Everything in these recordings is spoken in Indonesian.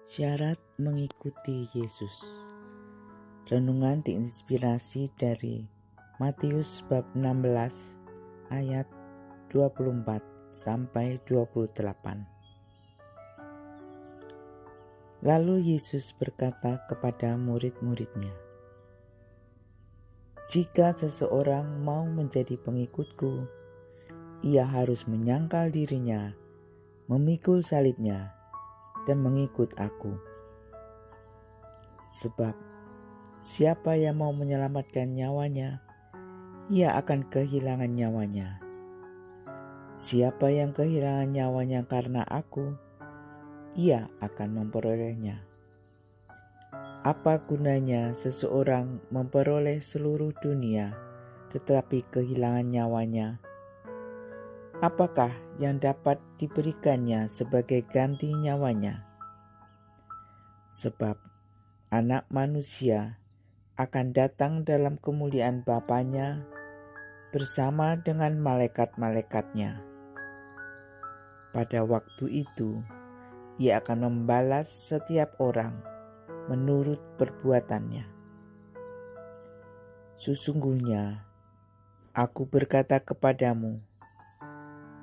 Syarat mengikuti Yesus. Renungan diinspirasi dari Matius bab 16 ayat 24 sampai 28. Lalu Yesus berkata kepada murid-muridnya, "Jika seseorang mau menjadi pengikutku, ia harus menyangkal dirinya, memikul salibnya, dan mengikut aku. Sebab siapa yang mau menyelamatkan nyawanya, ia akan kehilangan nyawanya. Siapa yang kehilangan nyawanya karena aku, ia akan memperolehnya. Apa gunanya seseorang memperoleh seluruh dunia tetapi kehilangan nyawanya? Apakah yang dapat diberikannya sebagai ganti nyawanya? Sebab Anak Manusia akan datang dalam kemuliaan Bapa-Nya bersama dengan malaikat-malaikatnya. Pada waktu itu, Ia akan membalas setiap orang menurut perbuatannya. Sesungguhnya, Aku berkata kepadamu,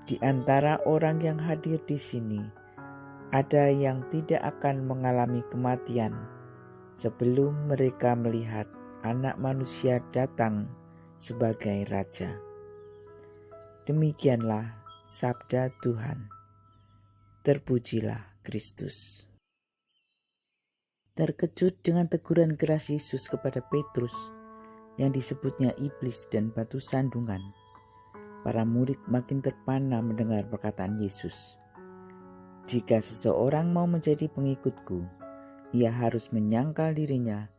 di antara orang yang hadir di sini, ada yang tidak akan mengalami kematian sebelum mereka melihat Anak Manusia datang sebagai Raja." Demikianlah sabda Tuhan. Terpujilah Kristus. Terkejut dengan teguran keras Yesus kepada Petrus yang disebutnya iblis dan batu sandungan, para murid makin terpana mendengar perkataan Yesus. "Jika seseorang mau menjadi pengikutku, ia harus menyangkal dirinya,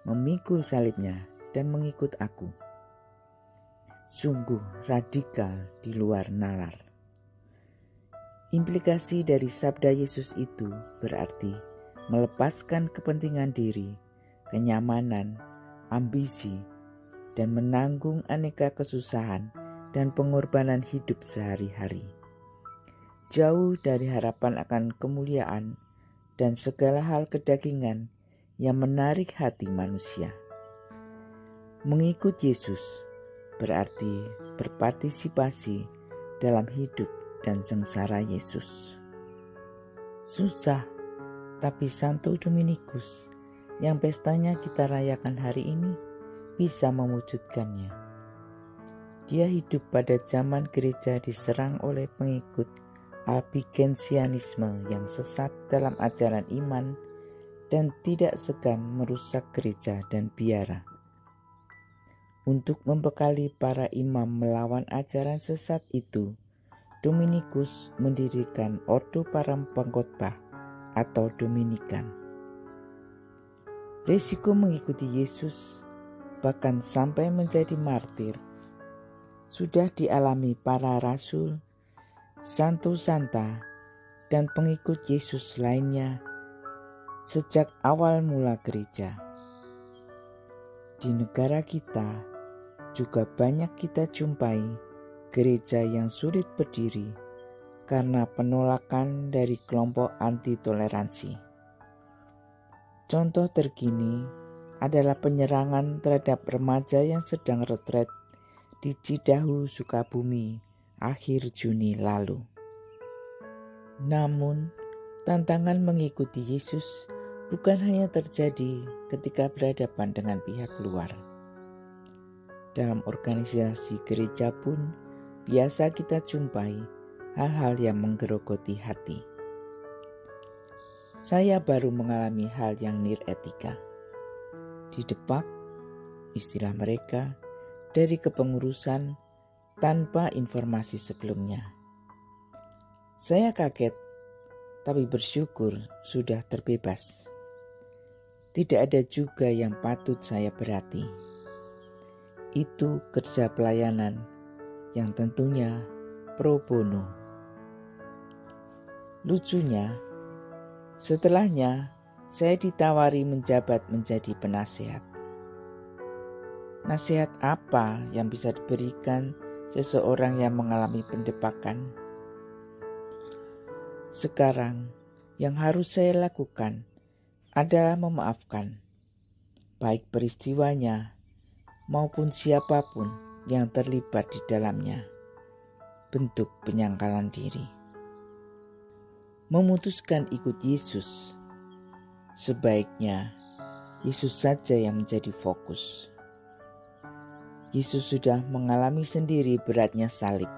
memikul salibnya, dan mengikut aku." Sungguh radikal di luar nalar. Implikasi dari sabda Yesus itu berarti melepaskan kepentingan diri, kenyamanan, ambisi, dan menanggung aneka kesusahan dan pengorbanan hidup sehari-hari. Jauh dari harapan akan kemuliaan dan segala hal kedagingan yang menarik hati manusia. Mengikut Yesus berarti berpartisipasi dalam hidup dan sengsara Yesus. Susah, tapi Santo Dominikus yang pestanya kita rayakan hari ini bisa mewujudkannya. Dia hidup pada zaman gereja diserang oleh pengikut Albigensianisme yang sesat dalam ajaran iman dan tidak segan merusak gereja dan biara. Untuk membekali para imam melawan ajaran sesat itu, Dominikus mendirikan Ordo para Pengkhotbah atau Dominikan. Risiko mengikuti Yesus, bahkan sampai menjadi martir, sudah dialami para rasul, santo santa, dan pengikut Yesus lainnya sejak awal mula gereja. Di negara kita juga banyak kita jumpai gereja yang sulit berdiri karena penolakan dari kelompok anti toleransi. Contoh terkini adalah penyerangan terhadap remaja yang sedang retret di Cidahu, Sukabumi akhir Juni lalu. Namun, tantangan mengikuti Yesus bukan hanya terjadi ketika berhadapan dengan pihak luar. Dalam organisasi gereja pun biasa kita jumpai hal-hal yang menggerogoti hati. Saya baru mengalami hal yang niretika. Didepak, istilah mereka, dari kepengurusan tanpa informasi sebelumnya. Saya kaget, tapi bersyukur sudah terbebas. Tidak ada juga yang patut saya berhati. Itu kerja pelayanan yang tentunya pro bono. Lucunya, setelahnya saya ditawari menjabat menjadi penasehat. Nasihat apa yang bisa diberikan seseorang yang mengalami pendepakan? Sekarang Yang harus saya lakukan adalah memaafkan, baik peristiwanya maupun siapapun yang terlibat di dalamnya. Bentuk penyangkalan diri. Memutuskan ikut Yesus, sebaiknya Yesus saja yang menjadi fokus. Yesus sudah mengalami sendiri beratnya salib,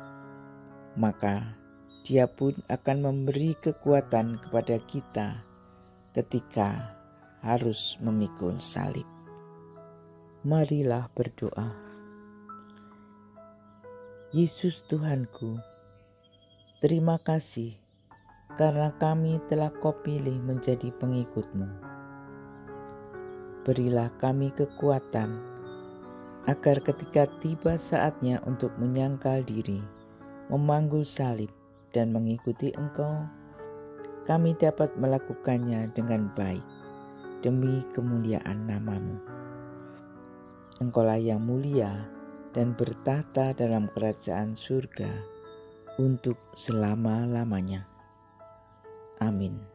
maka Dia pun akan memberi kekuatan kepada kita ketika harus memikul salib. Marilah berdoa. Yesus Tuhanku, terima kasih karena kami telah Kau pilih menjadi pengikut-Mu. Berilah kami kekuatan agar ketika tiba saatnya untuk menyangkal diri, memanggul salib dan mengikuti Engkau, kami dapat melakukannya dengan baik demi kemuliaan nama-Mu. Engkaulah yang mulia dan bertahta dalam kerajaan surga untuk selama-lamanya. Amin.